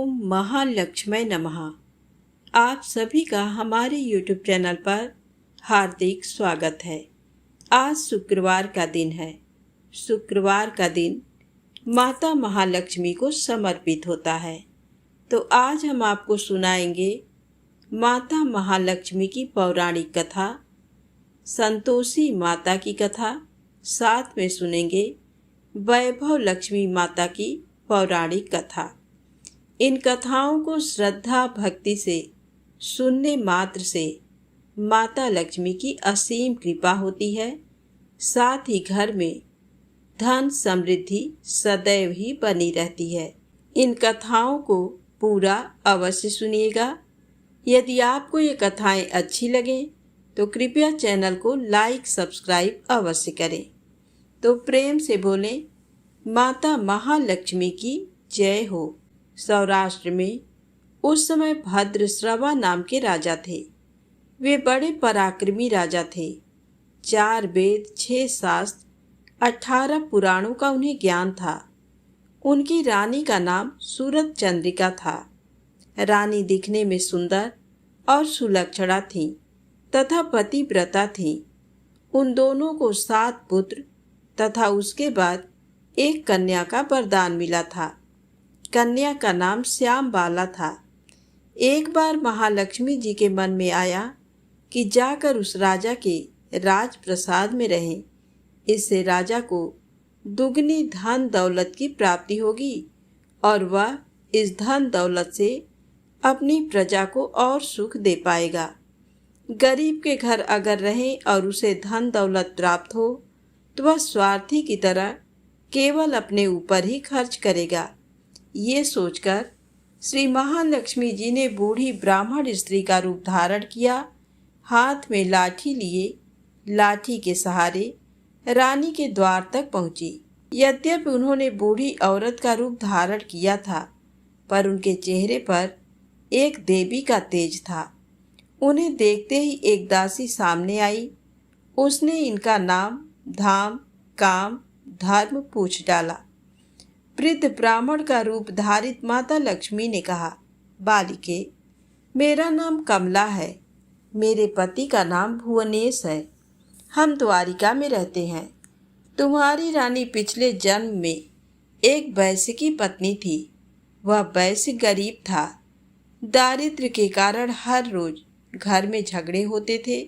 ओम महालक्ष्मी नमः। आप सभी का हमारे YouTube चैनल पर हार्दिक स्वागत है। आज शुक्रवार का दिन है। शुक्रवार का दिन माता महालक्ष्मी को समर्पित होता है। तो आज हम आपको सुनाएंगे माता महालक्ष्मी की पौराणिक कथा, संतोषी माता की कथा। साथ में सुनेंगे वैभव लक्ष्मी माता की पौराणिक कथा। इन कथाओं को श्रद्धा भक्ति से सुनने मात्र से माता लक्ष्मी की असीम कृपा होती है। साथ ही घर में धन समृद्धि सदैव ही बनी रहती है। इन कथाओं को पूरा अवश्य सुनिएगा। यदि आपको ये कथाएं अच्छी लगें तो कृपया चैनल को लाइक सब्सक्राइब अवश्य करें। तो प्रेम से बोलें, माता महालक्ष्मी की जय हो। सौराष्ट्र में उस समय भद्रश्रवा नाम के राजा थे। वे बड़े पराक्रमी राजा थे। 4 वेद, 6 शास्त्र, 18 पुराणों का उन्हें ज्ञान था। उनकी रानी का नाम सूरत चंद्रिका था। रानी दिखने में सुंदर और सुलक्षणा थी तथा पतिव्रता थी। उन दोनों को 7 पुत्र तथा उसके बाद एक कन्या का वरदान मिला था। कन्या का नाम श्याम बाला था। एक बार महालक्ष्मी जी के मन में आया कि जाकर उस राजा के राजप्रसाद में रहें। इससे राजा को दुगनी धन दौलत की प्राप्ति होगी और वह इस धन दौलत से अपनी प्रजा को और सुख दे पाएगा। गरीब के घर अगर रहे और उसे धन दौलत प्राप्त हो तो वह स्वार्थी की तरह केवल अपने ऊपर ही खर्च करेगा। ये सोचकर श्री महालक्ष्मी जी ने बूढ़ी ब्राह्मण स्त्री का रूप धारण किया। हाथ में लाठी लिए लाठी के सहारे रानी के द्वार तक पहुंची। यद्यपि उन्होंने बूढ़ी औरत का रूप धारण किया था, पर उनके चेहरे पर एक देवी का तेज था। उन्हें देखते ही एक दासी सामने आई। उसने इनका नाम, धाम, काम, धर्म पूछ डाला। वृद्ध ब्राह्मण का रूप धारित माता लक्ष्मी ने कहा, बालिके, मेरा नाम कमला है। मेरे पति का नाम भुवनेश है। हम द्वारिका में रहते हैं। तुम्हारी रानी पिछले जन्म में एक वैश्य की पत्नी थी। वह वैश्य गरीब था। दारिद्र्य के कारण हर रोज घर में झगड़े होते थे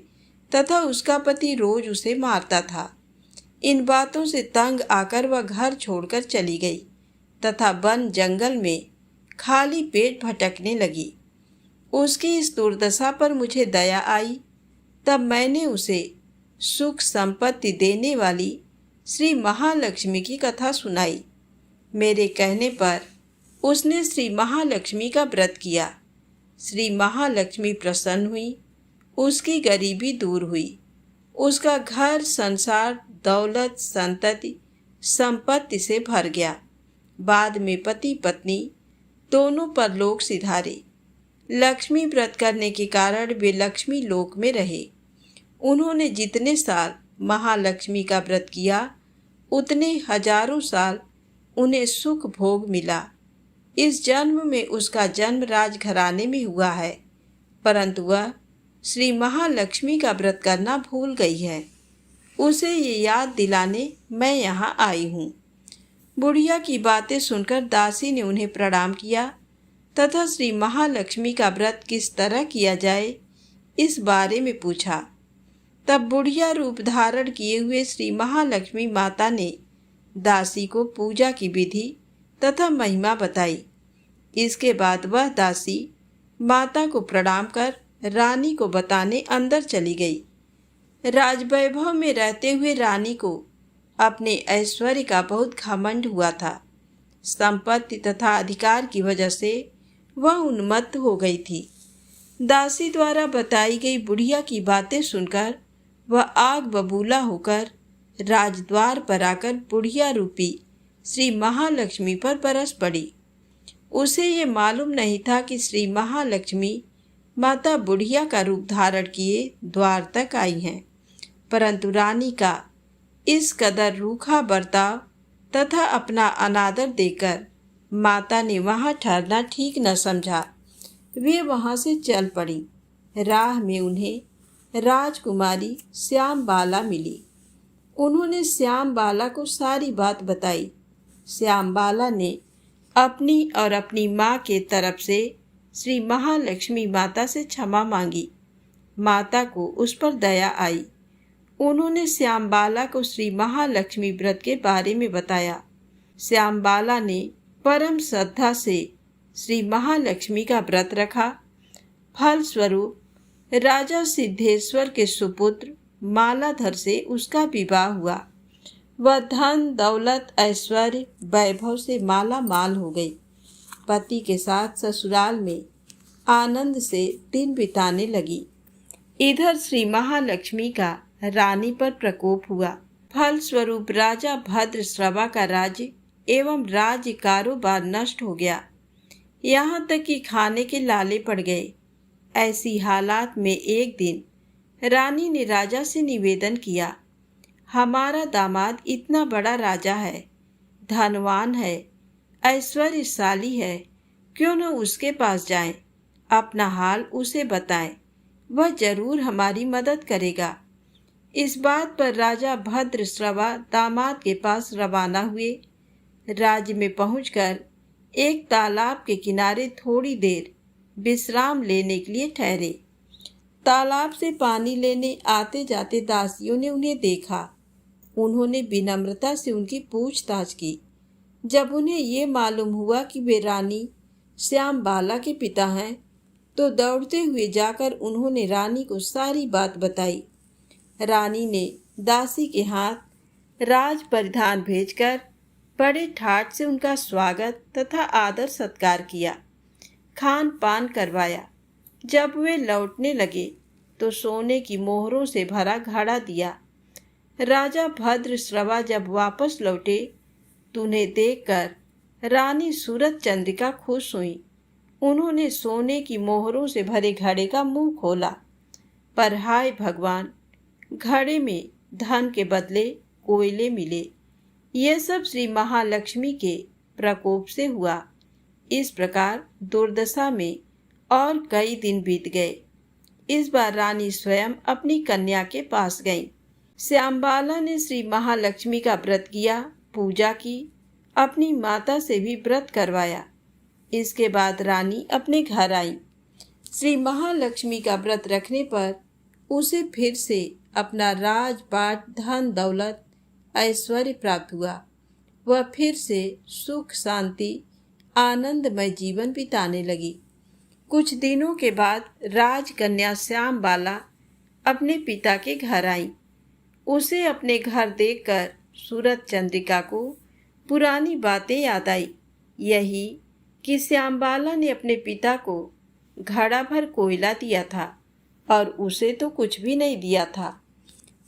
तथा उसका पति रोज उसे मारता था। इन बातों से तंग आकर वह घर छोड़कर चली गई तथा वन जंगल में खाली पेट भटकने लगी। उसकी इस दुर्दशा पर मुझे दया आई। तब मैंने उसे सुख संपत्ति देने वाली श्री महालक्ष्मी की कथा सुनाई। मेरे कहने पर उसने श्री महालक्ष्मी का व्रत किया। श्री महालक्ष्मी प्रसन्न हुई। उसकी गरीबी दूर हुई। उसका घर संसार दौलत संतति संपत्ति से भर गया। बाद में पति पत्नी दोनों परलोक सिधारे। लक्ष्मी व्रत करने के कारण वे लक्ष्मी लोक में रहे। उन्होंने जितने साल महालक्ष्मी का व्रत किया उतने हजारों साल उन्हें सुख भोग मिला। इस जन्म में उसका जन्म राजघराने में हुआ है, परंतु वह श्री महालक्ष्मी का व्रत करना भूल गई है। उसे ये याद दिलाने मैं यहाँ आई हूँ। बुढ़िया की बातें सुनकर दासी ने उन्हें प्रणाम किया तथा श्री महालक्ष्मी का व्रत किस तरह किया जाए इस बारे में पूछा। तब बुढ़िया रूप धारण किए हुए श्री महालक्ष्मी माता ने दासी को पूजा की विधि तथा महिमा बताई। इसके बाद वह दासी माता को प्रणाम कर रानी को बताने अंदर चली गई। राजवैभव में रहते हुए रानी को अपने ऐश्वर्य का बहुत घमंड हुआ था। संपत्ति तथा अधिकार की वजह से वह उन्मत्त हो गई थी। दासी द्वारा बताई गई बुढ़िया की बातें सुनकर वह आग बबूला होकर राजद्वार पर आकर बुढ़िया रूपी श्री महालक्ष्मी पर बरस पड़ी। उसे ये मालूम नहीं था कि श्री महालक्ष्मी माता बुढ़िया का रूप धारण किए द्वार तक आई हैं, परंतु रानी का इस कदर रूखा बर्ताव तथा अपना अनादर देकर माता ने वहाँ ठहरना ठीक न समझा। वे वहाँ से चल पड़ी। राह में उन्हें राजकुमारी श्यामबाला मिली। उन्होंने श्यामबाला को सारी बात बताई। श्यामबाला ने अपनी और अपनी माँ के तरफ से श्री महालक्ष्मी माता से क्षमा मांगी। माता को उस पर दया आई। उन्होंने श्यामबाला को श्री महालक्ष्मी व्रत के बारे में बताया। श्यामबाला ने परम श्रद्धा से श्री महालक्ष्मी का व्रत रखा। फलस्वरूप राजा सिद्धेश्वर के सुपुत्र मालाधर से उसका विवाह हुआ। वह धन दौलत ऐश्वर्य वैभव से माला माल हो गई। पति के साथ ससुराल में आनंद से दिन बिताने लगी। इधर श्री महालक्ष्मी का रानी पर प्रकोप हुआ। फलस्वरूप राजा भद्रश्रवा का राज्य एवं राज्य कारोबार नष्ट हो गया। यहाँ तक कि खाने के लाले पड़ गए। ऐसी हालात में एक दिन रानी ने राजा से निवेदन किया, हमारा दामाद इतना बड़ा राजा है, धनवान है, ऐश्वर्यशाली है, क्यों न उसके पास जाएं, अपना हाल उसे बताएं, वह जरूर हमारी मदद करेगा। इस बात पर राजा भद्रश्रवा दामाद के पास रवाना हुए। राज्य में पहुंचकर एक तालाब के किनारे थोड़ी देर विश्राम लेने के लिए ठहरे। तालाब से पानी लेने आते जाते दासियों ने उन्हें देखा। उन्होंने विनम्रता से उनकी पूछताछ की। जब उन्हें ये मालूम हुआ कि वे रानी श्यामबाला के पिता हैं, तो दौड़ते हुए जाकर उन्होंने रानी को सारी बात बताई। रानी ने दासी के हाथ राज परिधान भेजकर बड़े ठाट से उनका स्वागत तथा आदर सत्कार किया, खान पान करवाया। जब वे लौटने लगे तो सोने की मोहरों से भरा घड़ा दिया। राजा भद्रश्रवा जब वापस लौटे तो उन्हें देखकर रानी सूरत चंद्रिका खुश हुई। उन्होंने सोने की मोहरों से भरे घड़े का मुंह खोला, पर हाय भगवान, घड़े में धन के बदले कोयले मिले। यह सब श्री महालक्ष्मी के प्रकोप से हुआ। इस प्रकार दुर्दशा में और कई दिन बीत गए। इस बार रानी स्वयं अपनी कन्या के पास गई। श्यामबाला ने श्री महालक्ष्मी का व्रत किया, पूजा की, अपनी माता से भी व्रत करवाया। इसके बाद रानी अपने घर आई। श्री महालक्ष्मी का व्रत रखने पर उसे फिर से अपना राजपाट, धन दौलत, ऐश्वर्य प्राप्त हुआ। वह फिर से सुख शांति आनंदमय जीवन बिताने लगी। कुछ दिनों के बाद राजकन्या श्यामबाला अपने पिता के घर आई। उसे अपने घर देखकर सूरत चंद्रिका को पुरानी बातें याद आई। यही कि श्यामबाला ने अपने पिता को घड़ा भर कोयला दिया था और उसे तो कुछ भी नहीं दिया था।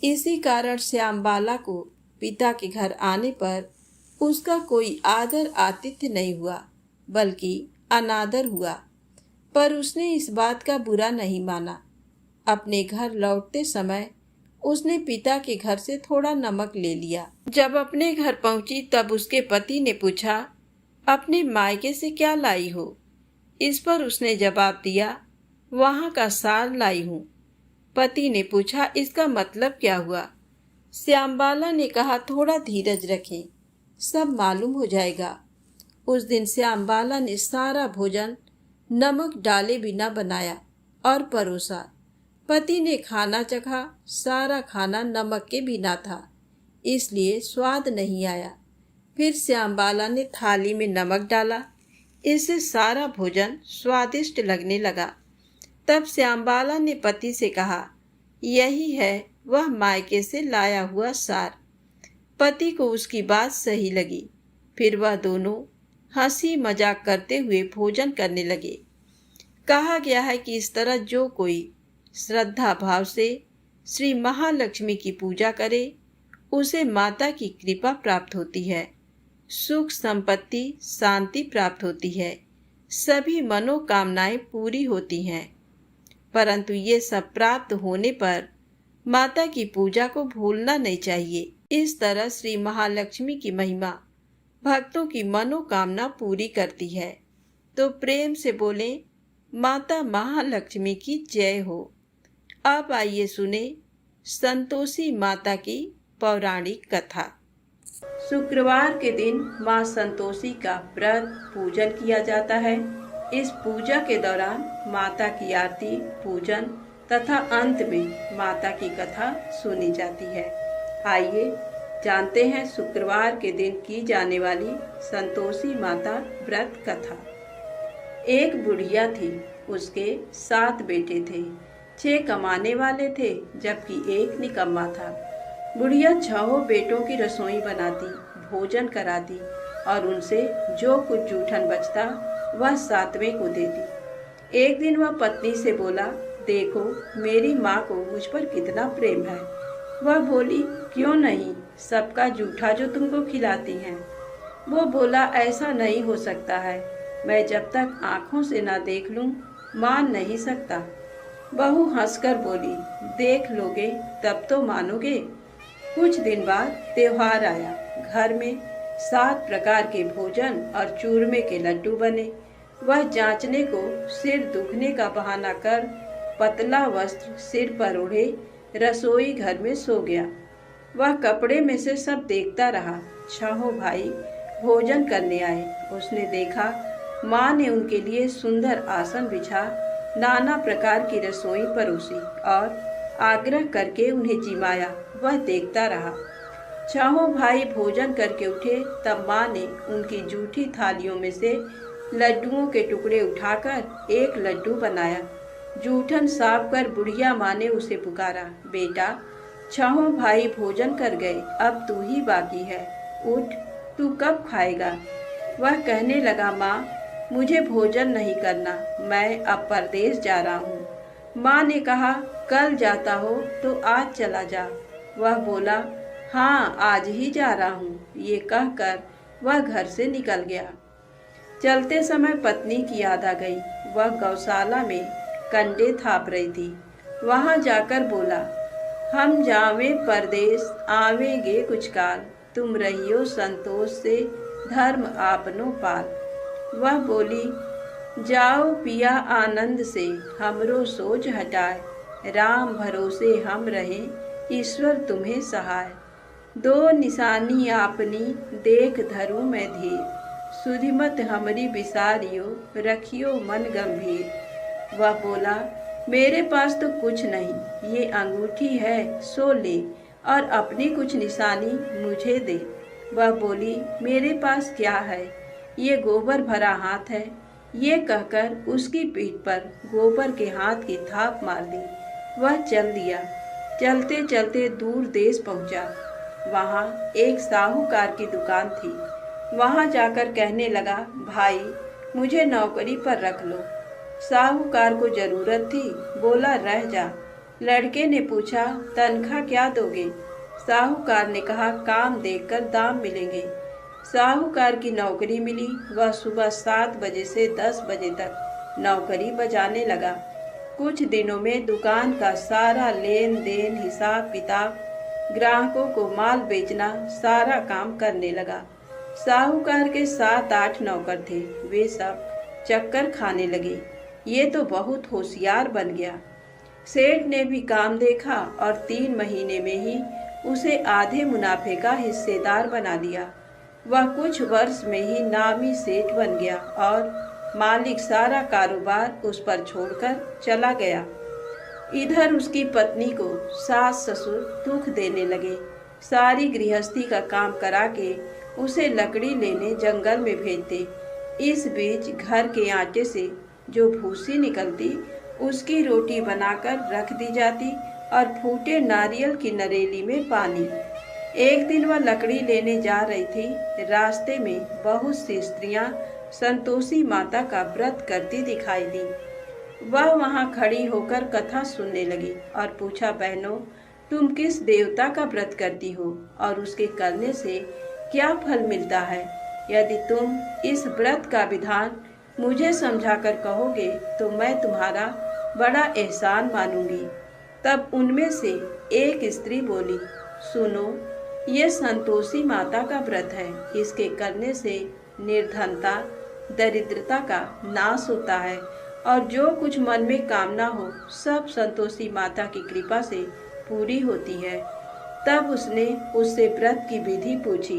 इसी कारण श्यामबाला को पिता के घर आने पर उसका कोई आदर आतिथ्य नहीं हुआ, बल्कि अनादर हुआ। पर उसने इस बात का बुरा नहीं माना। अपने घर लौटते समय उसने पिता के घर से थोड़ा नमक ले लिया। जब अपने घर पहुंची तब उसके पति ने पूछा, अपने मायके से क्या लाई हो? इस पर उसने जवाब दिया, वहाँ का सार लाई हूँ। पति ने पूछा, इसका मतलब क्या हुआ? श्यामबाला ने कहा, थोड़ा धीरज रखें, सब मालूम हो जाएगा। उस दिन श्यामबाला ने सारा भोजन नमक डाले बिना बनाया और परोसा। पति ने खाना चखा, सारा खाना नमक के बिना था, इसलिए स्वाद नहीं आया। फिर श्यामबाला ने थाली में नमक डाला, इससे सारा भोजन स्वादिष्ट लगने लगा। तब श्यामबाला ने पति से कहा, यही है वह मायके से लाया हुआ सार। पति को उसकी बात सही लगी। फिर वह दोनों हंसी मजाक करते हुए भोजन करने लगे। कहा गया है कि इस तरह जो कोई श्रद्धा भाव से श्री महालक्ष्मी की पूजा करे उसे माता की कृपा प्राप्त होती है, सुख संपत्ति शांति प्राप्त होती है, सभी मनोकामनाएं पूरी होती हैं। परंतु ये सब प्राप्त होने पर माता की पूजा को भूलना नहीं चाहिए। इस तरह श्री महालक्ष्मी की महिमा भक्तों की मनोकामना पूरी करती है। तो प्रेम से बोले, माता महालक्ष्मी की जय हो। अब आइए सुने संतोषी माता की पौराणिक कथा। शुक्रवार के दिन माँ संतोषी का व्रत पूजन किया जाता है। इस पूजा के दौरान माता की आरती, पूजन तथा अंत में माता की कथा सुनी जाती है। आइए जानते हैं शुक्रवार के दिन की जाने वाली संतोषी माता व्रत कथा। एक बुढ़िया थी, उसके 7 बेटे थे। 6 कमाने वाले थे जबकि एक निकम्मा था। बुढ़िया 6 बेटों की रसोई बनाती, भोजन कराती और उनसे जो कुछ जूठन बचता वह 7वें को देती। एक दिन वह पत्नी से बोला, देखो मेरी माँ को मुझ पर कितना प्रेम है। वह बोली, क्यों नहीं, सबका जूठा जो तुमको खिलाती हैं। वो बोला, ऐसा नहीं हो सकता है, मैं जब तक आँखों से ना देख लूँ मान नहीं सकता। बहू हंसकर बोली, देख लोगे तब तो मानोगे। कुछ दिन बाद त्योहार आया। घर में 7 प्रकार के भोजन और चूरमे के लड्डू बने। वह जांचने को सिर दुखने का बहाना कर पतला वस्त्र सिर पर ओढ़े रसोई घर में सो गया। वह कपड़े में से सब देखता रहा। 6 भाई भोजन करने आए। उसने देखा माँ ने उनके लिए सुंदर आसन बिछा नाना प्रकार की रसोई परोसी और आग्रह करके उन्हें जिमाया। वह देखता रहा। 6 भाई भोजन करके उठे तब माँ ने उनकी जूठी थालियों में से लड्डुओं के टुकड़े उठाकर एक लड्डू बनाया। जूठन साफ कर बुढ़िया माँ ने उसे पुकारा, बेटा 6 भाई भोजन कर गए, अब तू ही बाकी है, उठ, तू कब खाएगा। वह कहने लगा, माँ मुझे भोजन नहीं करना, मैं अब परदेश जा रहा हूँ। माँ ने कहा, कल जाता हो तो आज चला जा। वह बोला, हाँ आज ही जा रहा हूँ। ये कहकर वह घर से निकल गया। चलते समय पत्नी की याद आ गई। वह गौशाला में कंडे थाप रही थी। वहाँ जाकर बोला, हम जावे परदेश आवेंगे कुछ काल, तुम रहियो संतोष से धर्म आपनो पाल। वह बोली, जाओ पिया आनंद से हमरो सोच हटाए, राम भरोसे हम रहे ईश्वर तुम्हें सहाय। 2 निशानी आपनी देख धरूं मैं धीर, सुधिमत हमरी बिसारियो रखियो मन गंभीर। वह बोला, मेरे पास तो कुछ नहीं, ये अंगूठी है सो ले और अपनी कुछ निशानी मुझे दे। वह बोली, मेरे पास क्या है, ये गोबर भरा हाथ है। ये कहकर उसकी पीठ पर गोबर के हाथ की थाप मार दी। वह चल दिया। चलते चलते दूर देश पहुंचा। वहाँ एक साहूकार की दुकान थी। वहाँ जाकर कहने लगा, भाई मुझे नौकरी पर रख लो। साहूकार को जरूरत थी, बोला रह जा। लड़के ने पूछा, तनख्वाह क्या दोगे। साहूकार ने कहा, काम देखकर दाम मिलेंगे। साहूकार की नौकरी मिली। वह सुबह 7 बजे से 10 बजे तक नौकरी बजाने लगा। कुछ दिनों में दुकान का सारा लेन देन, हिसाब किताब, ग्राहकों को माल बेचना, सारा काम करने लगा। साहूकार के 7-8 नौकर थे। वे सब चक्कर खाने लगे। ये तो बहुत होशियार बन गया। सेठ ने भी काम देखा और 3 महीने में ही उसे आधे मुनाफे का हिस्सेदार बना दिया। वह कुछ वर्ष में ही नामी सेठ बन गया और मालिक सारा कारोबार उस पर छोड़कर चला गया। इधर उसकी पत्नी को सास ससुर दुख देने लगे। सारी गृहस्थी का काम करा के उसे लकड़ी लेने जंगल में भेजते। इस बीच घर के आटे से जो भूसी निकलती उसकी रोटी बनाकर रख दी जाती और फूटे नारियल की नरेली में पानी। एक दिन वह लकड़ी लेने जा रही थी। रास्ते में बहुत सी स्त्रियां संतोषी माता का व्रत करती दिखाई दी। वह वहां खड़ी होकर कथा सुनने लगी और पूछा, बहनों तुम किस देवता का व्रत करती हो और उसके करने से क्या फल मिलता है। यदि तुम इस व्रत का विधान मुझे समझाकर कहोगे तो मैं तुम्हारा बड़ा एहसान मानूंगी। तब उनमें से एक स्त्री बोली, सुनो ये संतोषी माता का व्रत है। इसके करने से निर्धनता, दरिद्रता का नाश होता है और जो कुछ मन में कामना हो सब संतोषी माता की कृपा से पूरी होती है। तब उसने उससे व्रत की विधि पूछी।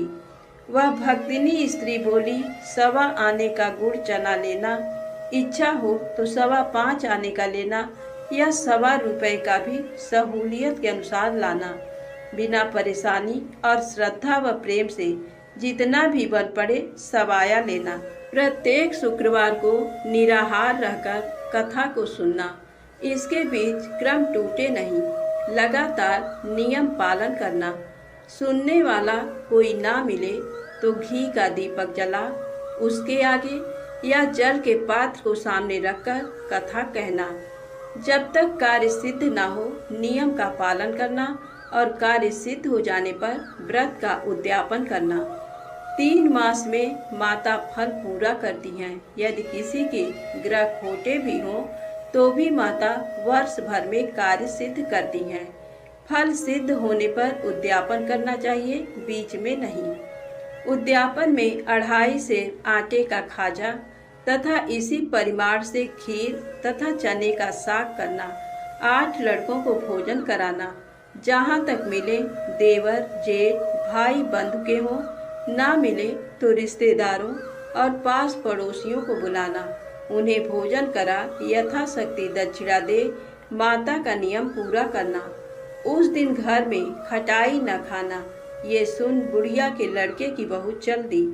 वह भक्तिनी स्त्री बोली, 1.25 आने का गुड़ चना लेना, इच्छा हो तो 5.25 आने का लेना या 1.25 रुपए का भी सहूलियत के अनुसार लाना। बिना परेशानी और श्रद्धा व प्रेम से जितना भी बन पड़े सवाया लेना। प्रत्येक शुक्रवार को निराहार रहकर कथा को सुनना। इसके बीच क्रम टूटे नहीं, लगातार नियम पालन करना। सुनने वाला कोई ना मिले तो घी का दीपक जला उसके आगे या जल के पात्र को सामने रखकर कथा कहना। जब तक कार्य सिद्ध ना हो नियम का पालन करना और कार्य सिद्ध हो जाने पर व्रत का उद्यापन करना। 3 मास में माता फल पूरा करती हैं। यदि किसी के ग्रह खोटे भी हों तो भी माता वर्ष भर में कार्य सिद्ध करती हैं। फल सिद्ध होने पर उद्यापन करना चाहिए, बीच में नहीं। उद्यापन में 2.5 सेर आटे का खाजा तथा इसी परिमाण से खीर तथा चने का साग करना। 8 लड़कों को भोजन कराना। जहाँ तक मिले देवर, जेठ, भाई बंधु के हों, ना मिले तो रिश्तेदारों और पास पड़ोसियों को बुलाना। उन्हें भोजन करा यथाशक्ति दक्षिणा दे माता का नियम पूरा करना। उस दिन घर में खटाई न खाना। ये सुन बुढ़िया के लड़के की बहू चल दी।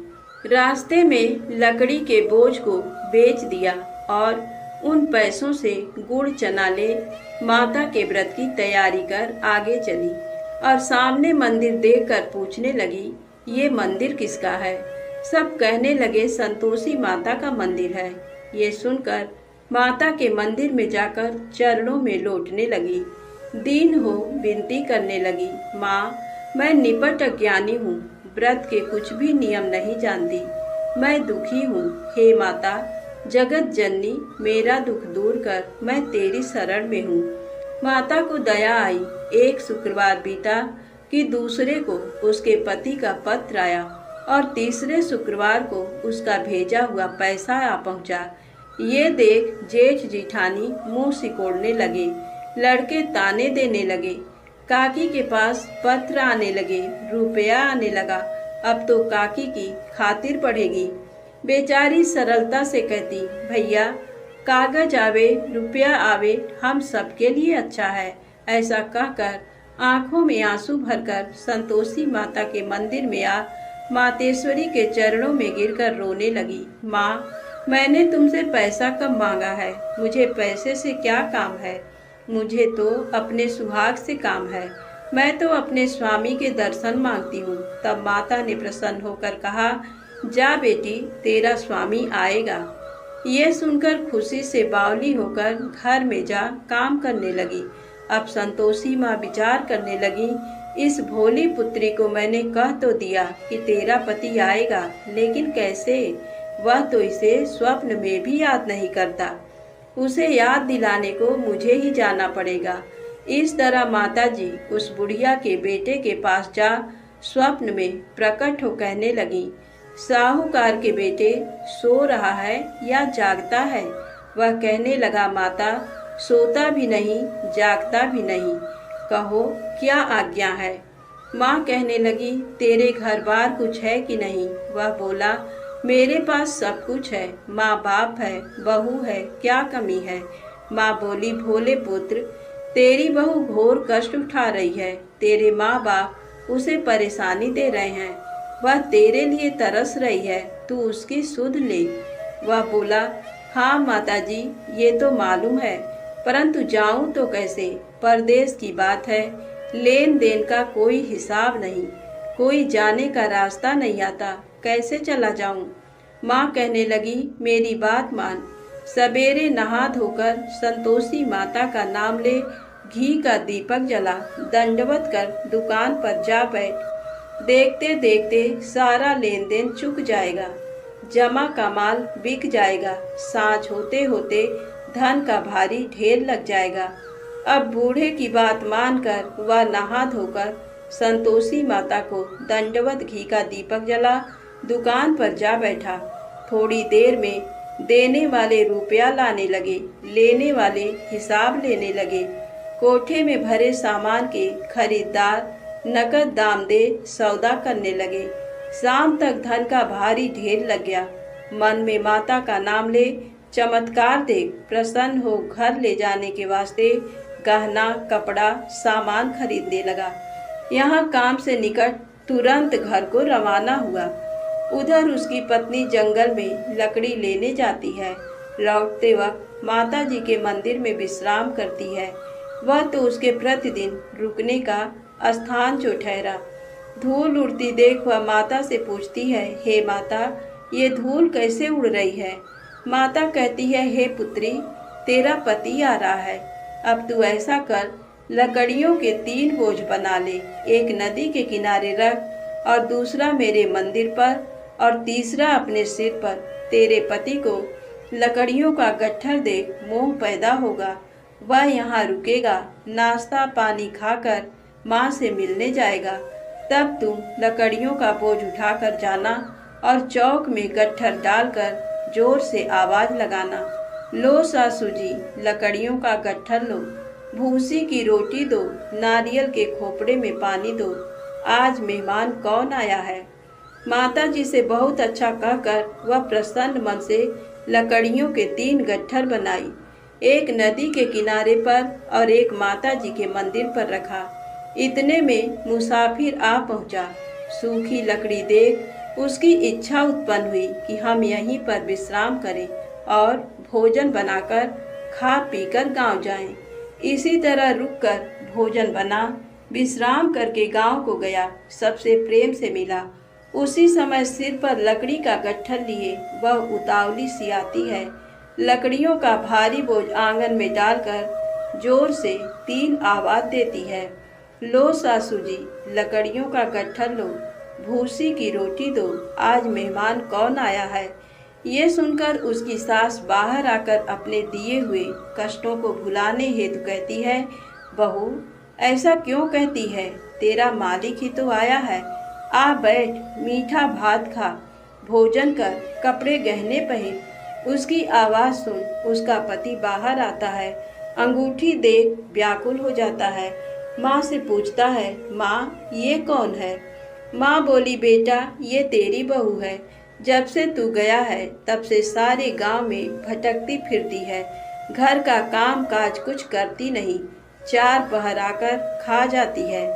रास्ते में लकड़ी के बोझ को बेच दिया और उन पैसों से गुड़ चना ले माता के व्रत की तैयारी कर आगे चली और सामने मंदिर देखकर पूछने लगी, ये मंदिर किसका है? सब कहने लगे संतोषी माता का मंदिर है। ये सुनकर माता के मंदिर में जाकर चरणों में लौटने लगी। दीन हो विनती करने लगी, माँ मैं निपट अज्ञानी हूँ, व्रत के कुछ भी नियम नहीं जानती, मैं दुखी हूँ। हे माता जगत जननी मेरा दुख दूर कर, मैं तेरी शरण में हूँ। माता को दया आई। एक शुक्रवार बीता कि दूसरे को उसके पति का पत्र आया और तीसरे शुक्रवार को उसका भेजा हुआ पैसा आ पहुँचा। ये देख जेठ जिठानी मुंह सिकोड़ने लगे, लड़के ताने देने लगे। काकी के पास पत्र आने लगे, रुपया आने लगा। अब तो काकी की खातिर पड़ेगी। बेचारी सरलता से कहती, भैया कागज आवे रुपया आवे हम सबके लिए अच्छा है। ऐसा कहकर आंखों में आंसू भरकर संतोषी माता के मंदिर में आ मातेश्वरी के चरणों में गिरकर रोने लगी। माँ मैंने तुमसे पैसा कब मांगा है? मुझे पैसे से क्या काम है? मुझे तो अपने सुहाग से काम है। मैं तो अपने स्वामी के दर्शन मांगती हूँ। तब माता ने प्रसन्न होकर कहा, जा बेटी तेरा स्वामी आएगा। ये सुनकर खुशी से बावली होकर घर में जा काम करने लगी। अब संतोषी माँ विचार करने लगी, इस भोली पुत्री को मैंने कह तो दिया कि तेरा पति आएगा, लेकिन कैसे? वह तो इसे स्वप्न में भी याद नहीं करता। उसे याद दिलाने को मुझे ही जाना पड़ेगा। इस तरह माताजी उस बुढ़िया के बेटे के पास जा स्वप्न में प्रकट हो कहने लगी, साहूकार के बेटे सो रहा है या जागता है? वह कहने लगा, माता सोता भी नहीं जागता भी नहीं, कहो क्या आज्ञा है? माँ कहने लगी, तेरे घर बार कुछ है कि नहीं? वह बोला, मेरे पास सब कुछ है, माँ बाप है, बहू है, क्या कमी है? माँ बोली, भोले पुत्र तेरी बहू घोर कष्ट उठा रही है, तेरे माँ बाप उसे परेशानी दे रहे हैं, वह तेरे लिए तरस रही है, तू उसकी सुध ले। वह बोला, हाँ माताजी ये तो मालूम है, परंतु जाऊं तो कैसे? परदेश की बात है, लेन देन का कोई हिसाब नहीं, कोई जाने का रास्ता नहीं आता, कैसे चला जाऊं? माँ कहने लगी, मेरी बात मान, सवेरे नहा धोकर संतोषी माता का नाम ले, घी का दीपक जला, दंडवत कर दुकान पर जा बैठ। देखते देखते सारा लेन देन चुक जाएगा, जमा का माल बिक जाएगा, सांझ होते होते धन का भारी ढेर लग जाएगा। अब बूढ़े की बात मानकर वह नहा धोकर संतोषी माता को दंडवत घी का दीपक जला दुकान पर जा बैठा। थोड़ी देर में देने वाले रुपया लाने लगे, लेने वाले हिसाब लेने लगे। कोठे में भरे सामान के खरीदार नकद दाम दे सौदा करने लगे। शाम तक धन का भारी ढेर लग गया। मन में माता का नाम ले चमत्कार देख प्रसन्न हो घर ले जाने के वास्ते गहना कपड़ा सामान खरीदने लगा। यहाँ काम से निकट तुरंत घर को रवाना हुआ। उधर उसकी पत्नी जंगल में लकड़ी लेने जाती है। लौटते वक्त माता जी के मंदिर में विश्राम करती है। वह तो उसके प्रतिदिन रुकने का स्थान जो ठहरा। धूल उड़ती देख वह माता से पूछती है, हे माता, ये धूल कैसे उड़ रही है? माता कहती है, हे पुत्री, तेरा पति आ रहा है। अब तू ऐसा कर, लकड़ियों के 3 बोझ बना ले। एक नदी के किनारे रख और दूसरा मेरे मंदिर पर और तीसरा अपने सिर पर। तेरे पति को लकड़ियों का गट्ठर देख मोह पैदा होगा। वह यहाँ रुकेगा, नाश्ता पानी खाकर माँ से मिलने जाएगा। तब तुम लकड़ियों का बोझ उठाकर जाना और चौक में गट्ठर डालकर जोर से आवाज लगाना, लो सासू जी, लकड़ियों का गट्ठर लो, भूसी की रोटी दो, नारियल के खोपड़े में पानी दो, आज मेहमान कौन आया है। माता जी से बहुत अच्छा कहकर वह प्रसन्न मन से लकड़ियों के 3 गट्ठर बनाई। एक नदी के किनारे पर और एक माता जी के मंदिर पर रखा। इतने में मुसाफिर आ पहुंचा। सूखी लकड़ी देख उसकी इच्छा उत्पन्न हुई कि हम यहीं पर विश्राम करें और भोजन बनाकर खा पीकर गांव जाएं। इसी तरह रुककर भोजन बना, विश्राम करके गांव को गया। सबसे प्रेम से मिला। उसी समय सिर पर लकड़ी का गट्ठर लिए वह उतावली सी आती है। लकड़ियों का भारी बोझ आंगन में डालकर जोर से 3 आवाज देती है, लो सासू जी, लकड़ियों का गट्ठर लो, भूसी की रोटी दो, आज मेहमान कौन आया है। ये सुनकर उसकी सास बाहर आकर अपने दिए हुए कष्टों को भुलाने हेतु कहती है, बहू ऐसा क्यों कहती है, तेरा मालिक ही तो आया है। आ बैठ, मीठा भात खा, भोजन कर, कपड़े गहने पहन। उसकी आवाज़ सुन उसका पति बाहर आता है। अंगूठी देख व्याकुल हो जाता है। माँ से पूछता है, माँ ये कौन है। माँ बोली, बेटा ये तेरी बहू है। जब से तू गया है तब से सारे गांव में भटकती फिरती है। घर का काम काज कुछ करती नहीं, 4 पहर आकर खा जाती है।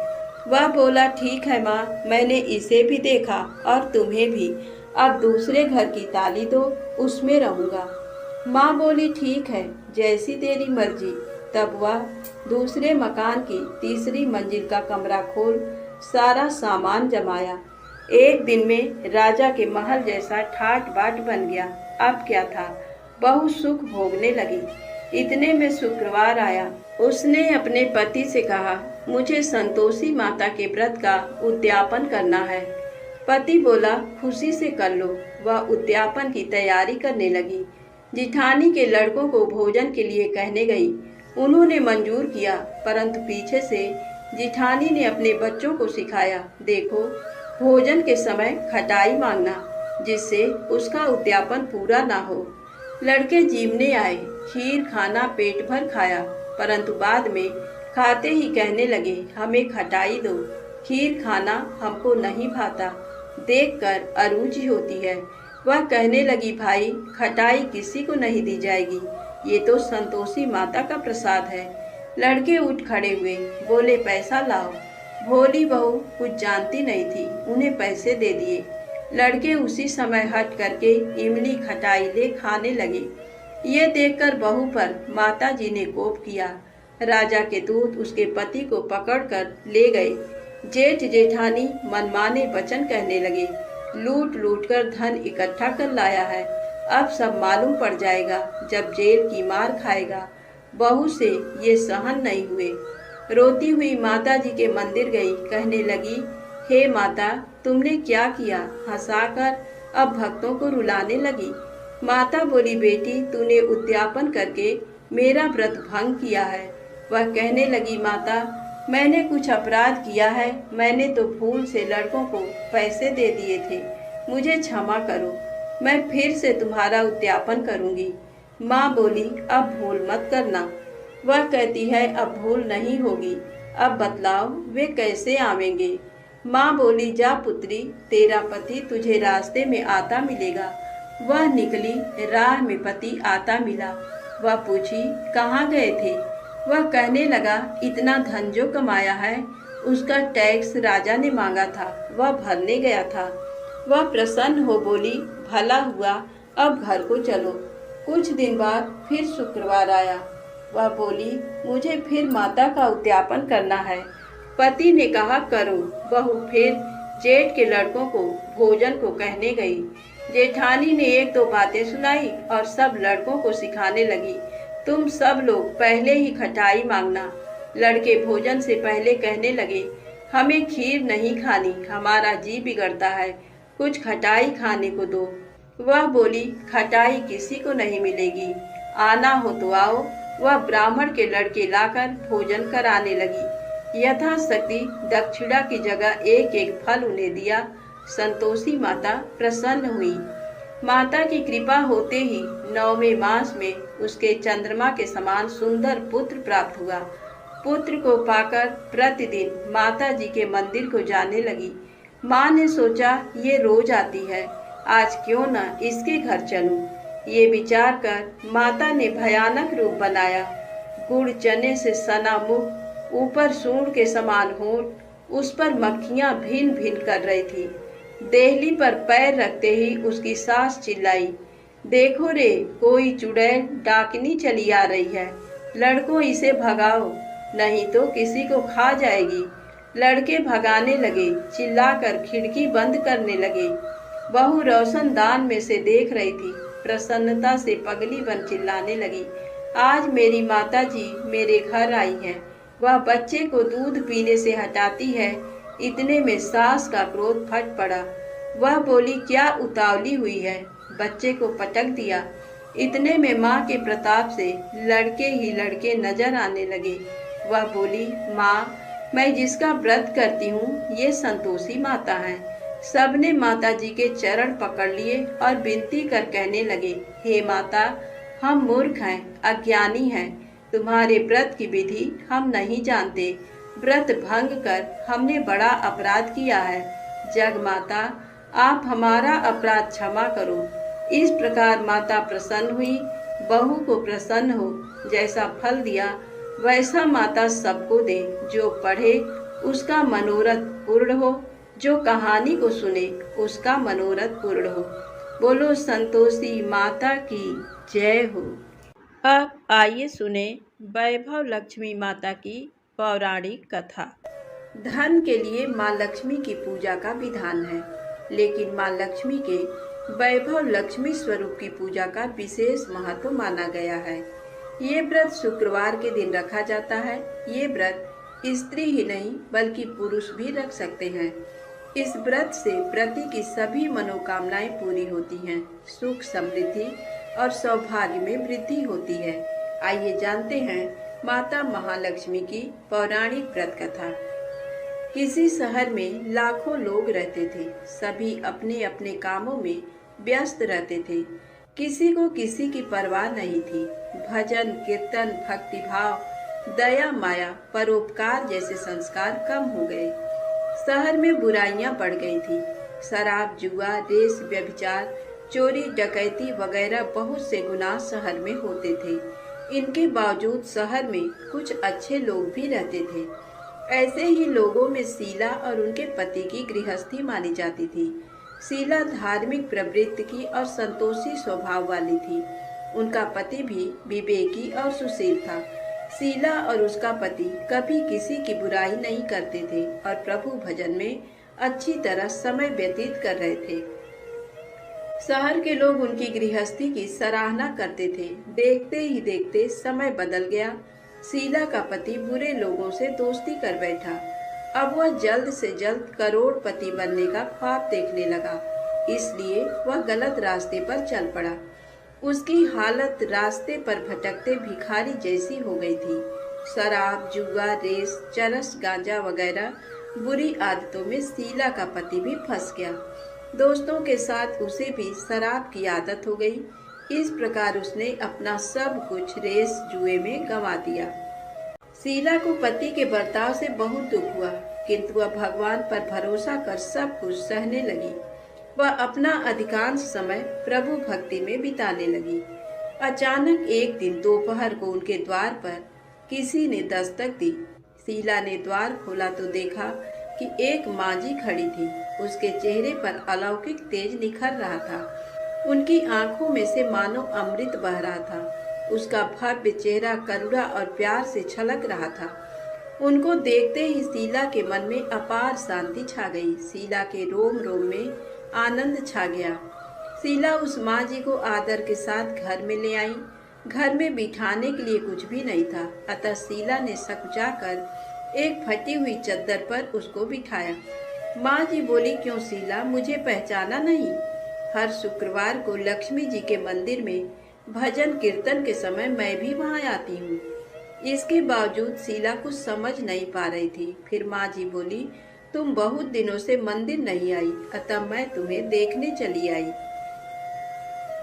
वह बोला, ठीक है माँ, मैंने इसे भी देखा और तुम्हें भी। अब दूसरे घर की ताली दो, उसमें रहूँगा। माँ बोली, ठीक है, जैसी तेरी मर्जी। तब वह दूसरे मकान की तीसरी मंजिल का कमरा खोल सारा सामान जमाया। एक दिन में राजा के महल जैसा ठाट बाट बन गया। अब क्या था, बहुत सुख भोगने लगी। इतने में शुक्रवार आया। उसने अपने पति से कहा, मुझे संतोषी माता के व्रत का उद्यापन करना है। पति बोला, खुशी से कर लो। वह उद्यापन की तैयारी करने लगी। जिठानी के लड़कों को भोजन के लिए कहने गई। उन्होंने मंजूर किया, परंतु पीछे से जिठानी ने अपने बच्चों को सिखाया, देखो भोजन के समय खटाई मांगना, जिससे उसका उद्यापन पूरा ना हो। लड़के जीवने आए, खीर खाना पेट भर खाया, परंतु बाद में खाते ही कहने लगे, हमें खटाई दो, खीर खाना हमको नहीं भाता, देखकर अरुचि होती है। वह कहने लगी, भाई खटाई किसी को नहीं दी जाएगी, ये तो संतोषी माता का प्रसाद है। लड़के उठ खड़े हुए, बोले, पैसा लाओ। भोली बहू कुछ जानती नहीं थी, उन्हें पैसे दे दिए। लड़के उसी समय हट करके इमली खटाई ले खाने लगे। ये देखकर बहू पर माता जी ने कोप किया। राजा के दूत उसके पति को पकड़कर ले गए। जेठ जेठानी मनमाने वचन कहने लगे, लूट लूट कर धन इकट्ठा कर लाया है, अब सब मालूम पड़ जाएगा जब जेल की मार खाएगा। बहू से ये सहन नहीं हुए। रोती हुई माता जी के मंदिर गई, कहने लगी, हे माता, तुमने क्या किया। हंसाकर अब भक्तों को रुलाने लगी। माता बोली, बेटी तूने उद्यापन करके मेरा व्रत भंग किया है। वह कहने लगी, माता मैंने कुछ अपराध किया है। मैंने तो भूल से लड़कों को पैसे दे दिए थे। मुझे क्षमा करो। मैं फिर से तुम्हारा उद्यापन करूंगी। माँ बोली, अब भूल मत करना। वह कहती है, अब भूल नहीं होगी। अब बतलाओ वे कैसे आवेंगे। माँ बोली, जा पुत्री, तेरा पति तुझे रास्ते में आता मिलेगा। वह निकली, राह में पति आता मिला। वह पूछी, कहाँ गए थे। वह कहने लगा, इतना धन जो कमाया है उसका टैक्स राजा ने मांगा था, वह भरने गया था। वह प्रसन्न हो बोली, भला हुआ, अब घर को चलो। कुछ दिन बाद फिर शुक्रवार आया। वह बोली, मुझे फिर माता का उद्यापन करना है। पति ने कहा, करो। बहू फिर जेठ के लड़कों को भोजन को कहने गई। जेठानी ने एक दो बातें सुनाई और सब लड़कों को सिखाने लगी, तुम सब लोग पहले ही खटाई मांगना। लड़के भोजन से पहले कहने लगे, हमें खीर नहीं खानी, हमारा जी बिगड़ता है, कुछ खटाई खाने को दो। वह बोली, खटाई किसी को नहीं मिलेगी, आना हो तो आओ। वह ब्राह्मण के लड़के लाकर भोजन कराने लगी। यथाशक्ति दक्षिणा की जगह एक एक फल उन्हें दिया। संतोषी माता प्रसन्न हुई। माता की कृपा होते ही 9वें मास में उसके चंद्रमा के समान सुंदर पुत्र प्राप्त हुआ। पुत्र को पाकर प्रतिदिन माता जी के मंदिर को जाने लगी। माँ ने सोचा, ये रोज आती है, आज क्यों न इसके घर चलूं। ये विचार कर माता ने भयानक रूप बनाया। गुड़ चने से सना मुख, ऊपर सूंड के समान होंठ, उस पर मक्खियां भिन भिन कर रही थी। देहली पर पैर रखते ही उसकी सास चिल्लाई, देखो रे, कोई चुड़ैल डाकनी चली आ रही है, लड़कों इसे भगाओ, नहीं तो किसी को खा जाएगी। लड़के भगाने लगे, चिल्लाकर खिड़की बंद करने लगे। बहू रोशनदान में से देख रही थी, प्रसन्नता से पगली बन चिल्लाने लगी, आज मेरी माता जी मेरे घर आई हैं। वह बच्चे को दूध पीने से हटाती है, इतने में सास का क्रोध फट पड़ा। वह बोली, क्या उतावली हुई है। बच्चे को पटक दिया। इतने में माँ के प्रताप से लड़के ही लड़के नजर आने लगे। वह बोली, माँ, मैं जिसका व्रत करती हूँ ये संतोषी माता है। सबने माता जी के चरण पकड़ लिए और विनती कर कहने लगे, हे माता, हम मूर्ख हैं, अज्ञानी हैं, तुम्हारे व्रत की विधि हम नहीं जानते। व्रत भंग कर हमने बड़ा अपराध किया है। जग माता, आप हमारा अपराध क्षमा करो। इस प्रकार माता प्रसन्न हुई। बहू को प्रसन्न हो, जैसा फल दिया वैसा माता सबको दे। जो पढ़े उसका मनोरथ पूर्ण हो, जो कहानी को सुने उसका मनोरथ पूर्ण हो। बोलो संतोषी माता की जय हो। अब आइए सुने वैभव लक्ष्मी माता की पौराणिक कथा। धन के लिए माँ लक्ष्मी की पूजा का विधान है, लेकिन माँ लक्ष्मी के वैभव लक्ष्मी स्वरूप की पूजा का विशेष महत्व माना गया है। ये व्रत शुक्रवार के दिन रखा जाता है। ये व्रत स्त्री ही नहीं बल्कि पुरुष भी रख सकते हैं। इस व्रत से व्रती की सभी मनोकामनाएं पूरी होती हैं, सुख समृद्धि और सौभाग्य में वृद्धि होती है। आइए जानते हैं माता महालक्ष्मी की पौराणिक व्रत कथा। किसी शहर में लाखों लोग रहते थे। सभी अपने अपने कामों में व्यस्त रहते थे। किसी को किसी की परवाह नहीं थी। भजन कीर्तन, भक्तिभाव, दया माया, परोपकार जैसे संस्कार कम हो गए। शहर में बुराइयां बढ़ गई थी। शराब, जुआ, रेस, व्यभिचार, चोरी, डकैती वगैरह बहुत से गुनाह शहर में होते थे। इनके बावजूद शहर में कुछ अच्छे लोग भी रहते थे। ऐसे ही लोगों में शीला और उनके पति की गृहस्थी मानी जाती थी। शीला धार्मिक प्रवृत्ति की और संतोषी स्वभाव वाली थी। उनका पति भी विवेकी और सुशील था। शीला और उसका पति कभी किसी की बुराई नहीं करते थे और प्रभु भजन में अच्छी तरह समय व्यतीत कर रहे थे। शहर के लोग उनकी गृहस्थी की सराहना करते थे। देखते ही देखते समय बदल गया। शीला का पति बुरे लोगों से दोस्ती कर बैठा। अब वह जल्द से जल्द करोड़पति बनने का ख्वाब देखने लगा, इसलिए वह गलत रास्ते पर चल पड़ा। उसकी हालत रास्ते पर भटकते भिखारी जैसी हो गई थी। शराब, जुआ, रेस, चरस, गांजा वगैरह बुरी आदतों में शीला का पति भी फंस गया। दोस्तों के साथ उसे भी शराब की आदत हो गई। इस प्रकार उसने अपना सब कुछ रेस जुए में गंवा दिया। शीला को पति के बर्ताव से बहुत दुख हुआ, किंतु वह भगवान पर भरोसा कर सब कुछ सहने लगी। वह अपना अधिकांश समय प्रभु भक्ति में बिताने लगी। अचानक एक दिन दोपहर को उनके द्वार पर किसी ने दस्तक दी। शीला ने द्वार खोला तो देखा कि एक मांझी खड़ी थी। उसके चेहरे पर अलौकिक तेज निखर रहा था। उनकी आंखों में से मानो अमृत बह रहा था। उसका भव्य चेहरा करुणा और प्यार से छलक रहा था। उनको देखते ही शीला के मन में अपार शांति छा गई। शीला के रोम रोम में आनंद छा गया। शीला उस माँ जी को आदर के साथ घर में ले आई। घर में बिठाने के लिए कुछ भी नहीं था, अतः शीला ने सकुचाकर एक फटी हुई चद्दर पर उसको बिठाया। माँ जी बोली, क्यों शीला, मुझे पहचाना नहीं? हर शुक्रवार को लक्ष्मी जी के मंदिर में भजन कीर्तन के समय मैं भी वहाँ आती हूँ। इसके बावजूद शीला कुछ समझ नहीं पा रही थी। फिर माँ जी बोली, तुम बहुत दिनों से मंदिर नहीं आई, अतः मैं तुम्हें देखने चली आई।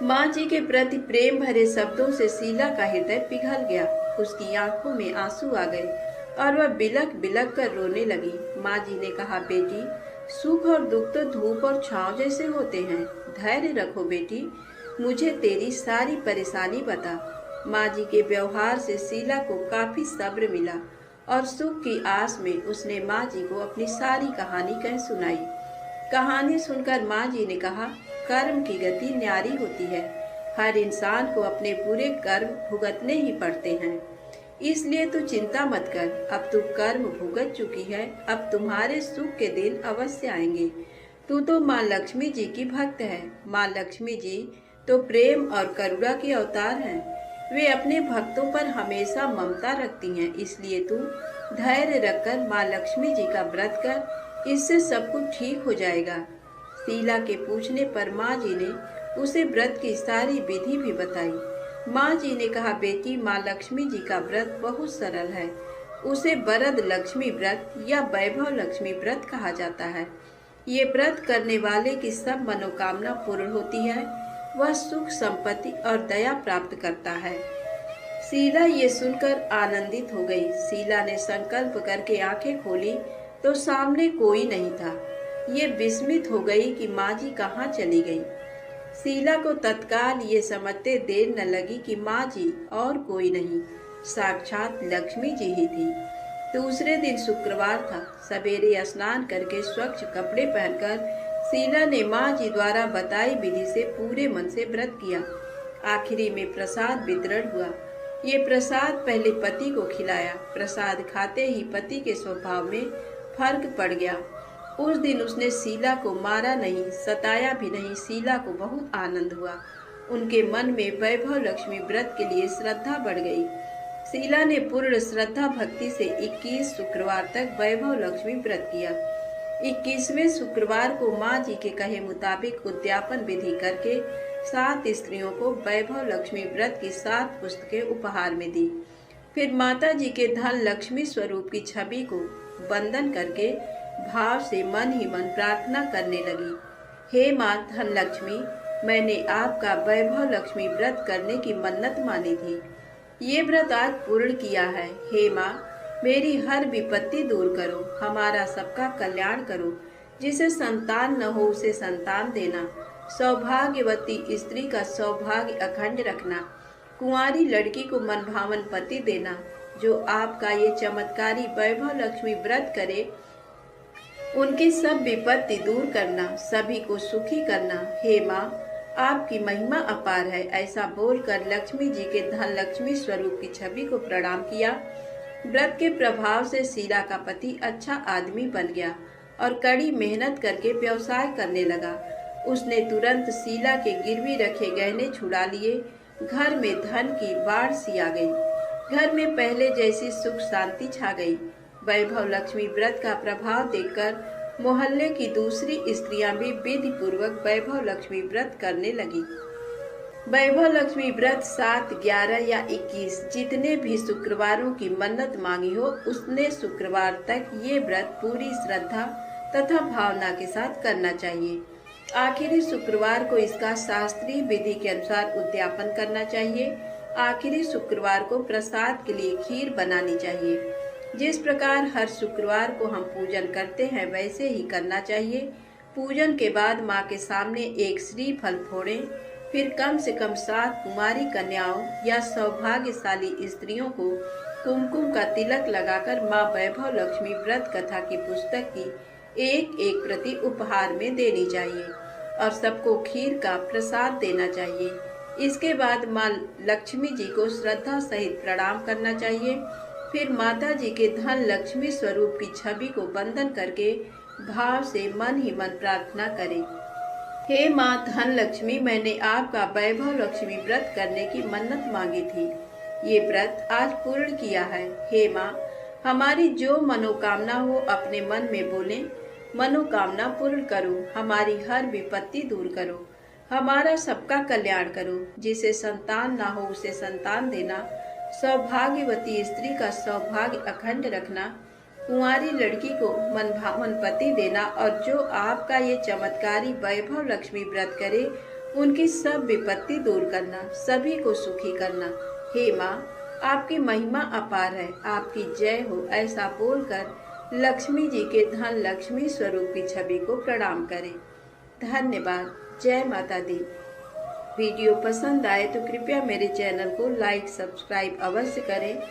माँ जी के प्रति प्रेम भरे शब्दों से शीला का हृदय पिघल गया। उसकी आंखों में आंसू आ गए और वह बिलक बिलक कर रोने लगी। माँ जी ने कहा, बेटी, सुख और दुख तो धूप और छांव जैसे होते हैं। धैर्य रखो बेटी, मुझे तेरी सारी परेशानी बता। माँ जी के व्यवहार से शीला को काफी सब्र मिला और सुख की आस में उसने माँ जी को अपनी सारी कहानी कह सुनाई। कहानी सुनकर माँ जी ने कहा, कर्म की गति न्यारी होती है। हर इंसान को अपने बुरे कर्म भुगतने ही पड़ते हैं, इसलिए तू चिंता मत कर। अब तू कर्म भुगत चुकी है, अब तुम्हारे सुख के दिन अवश्य आएंगे। तू तो माँ लक्ष्मी जी की भक्त है। माँ लक्ष्मी जी तो प्रेम और करुणा के अवतार हैं। वे अपने भक्तों पर हमेशा ममता रखती हैं, इसलिए तू धैर्य रखकर माँ लक्ष्मी जी का व्रत कर, इससे सब कुछ ठीक हो जाएगा। शीला के पूछने पर माँ जी ने उसे व्रत की सारी विधि भी बताई। माँ जी ने कहा, बेटी, माँ लक्ष्मी जी का व्रत बहुत सरल है। उसे वरद लक्ष्मी व्रत या वैभव लक्ष्मी व्रत कहा जाता है। ये व्रत करने वाले की सब मनोकामना पूर्ण होती है। वह सुख, संपत्ति और दया प्राप्त करता है। शीला ये सुनकर आनंदित हो गई। शीला ने संकल्प करके आंखें खोली तो सामने कोई नहीं था। ये विस्मित हो गई कि माँ जी कहाँ चली गई। शीला को तत्काल ये समझते देर न लगी कि माँ जी और कोई नहीं, साक्षात लक्ष्मी जी ही थी। दूसरे दिन शुक्रवार था। सवेरे स्नान करके स्वच्छ कपड़े पहनकर शीला ने माँ जी द्वारा बताई विधि से पूरे मन से व्रत किया। आखिरी में प्रसाद वितरण हुआ। ये प्रसाद पहले पति को खिलाया। प्रसाद खाते ही पति के स्वभाव में फर्क पड़ गया। उस दिन उसने शीला को मारा नहीं, सताया भी नहीं। शीला को बहुत आनंद हुआ। उनके मन में वैभव लक्ष्मी व्रत के लिए श्रद्धा बढ़ गई। शीला ने पूर्ण श्रद्धा भक्ति से 21 शुक्रवार तक वैभव लक्ष्मी व्रत किया। 21वें शुक्रवार को माँ जी के कहे मुताबिक उद्यापन विधि करके 7 स्त्रियों को वैभव लक्ष्मी व्रत की 7 पुस्तकें उपहार में दी। फिर माता जी के धन लक्ष्मी स्वरूप की छवि को वंदन करके भाव से मन ही मन प्रार्थना करने लगी। हे माँ धन लक्ष्मी, मैंने आपका वैभव लक्ष्मी व्रत करने की मन्नत मानी थी। ये व्रत आज पूर्ण किया है। हे माँ, मेरी हर विपत्ति दूर करो, हमारा सबका कल्याण करो। जिसे संतान न हो उसे संतान देना, सौभाग्यवती स्त्री का सौभाग्य अखंड रखना, कुंवारी लड़की को मनभावन पति देना। जो आपका ये चमत्कारी वैभव लक्ष्मी व्रत करे उनकी सब विपत्ति दूर करना, सभी को सुखी करना। हे माँ, आपकी महिमा अपार है। ऐसा बोलकर लक्ष्मी जी के धन लक्ष्मी स्वरूप की छवि को प्रणाम किया। व्रत के प्रभाव से शीला का पति अच्छा आदमी बन गया और कड़ी मेहनत करके व्यवसाय करने लगा। उसने तुरंत शीला के गिरवी रखे गहने छुड़ा लिए। घर में धन की बाढ़ सी आ गई। घर में पहले जैसी सुख शांति छा गई। वैभव लक्ष्मी व्रत का प्रभाव देखकर मोहल्ले की दूसरी स्त्रियां भी विधि पूर्वक वैभव लक्ष्मी व्रत करने लगी। वैभव लक्ष्मी व्रत 7, 11 या 21 जितने भी शुक्रवारों की मन्नत मांगी हो उसने शुक्रवार तक ये व्रत पूरी श्रद्धा तथा भावना के साथ करना चाहिए। आखिरी शुक्रवार को इसका शास्त्रीय विधि के अनुसार उद्यापन करना चाहिए। आखिरी शुक्रवार को प्रसाद के लिए खीर बनानी चाहिए। जिस प्रकार हर शुक्रवार को हम पूजन करते हैं वैसे ही करना चाहिए। पूजन के बाद माँ के सामने एक श्रीफल फोड़ें, फिर कम से कम 7 कुमारी कन्याओं या सौभाग्यशाली स्त्रियों को कुमकुम का तिलक लगाकर माँ वैभव लक्ष्मी व्रत कथा की पुस्तक की एक एक प्रति उपहार में देनी चाहिए और सबको खीर का प्रसाद देना चाहिए। इसके बाद माँ लक्ष्मी जी को श्रद्धा सहित प्रणाम करना चाहिए। फिर माता जी के धन लक्ष्मी स्वरूप की छवि को वंदन करके भाव से मन ही मन प्रार्थना करें। हे माँ धन लक्ष्मी, मैंने आपका वैभव लक्ष्मी व्रत करने की मन्नत मांगी थी। ये व्रत आज पूर्ण किया है। हे माँ, हमारी जो मनोकामना हो अपने मन में बोलें। मनोकामना पूर्ण करो, हमारी हर विपत्ति दूर करो, हमारा सबका कल्याण करो। जिसे संतान ना हो उसे संतान देना, सौभाग्यवती स्त्री का सौभाग्य अखंड रखना, कुंवारी लड़की को मनभावन पति देना और जो आपका ये चमत्कारी वैभव लक्ष्मी व्रत करे उनकी सब विपत्ति दूर करना, सभी को सुखी करना। हे माँ, आपकी महिमा अपार है, आपकी जय हो। ऐसा बोलकर लक्ष्मी जी के धन लक्ष्मी स्वरूप की छवि को प्रणाम करें। धन्यवाद। जय माता दी। वीडियो पसंद आए तो कृपया मेरे चैनल को लाइक सब्सक्राइब अवश्य करें।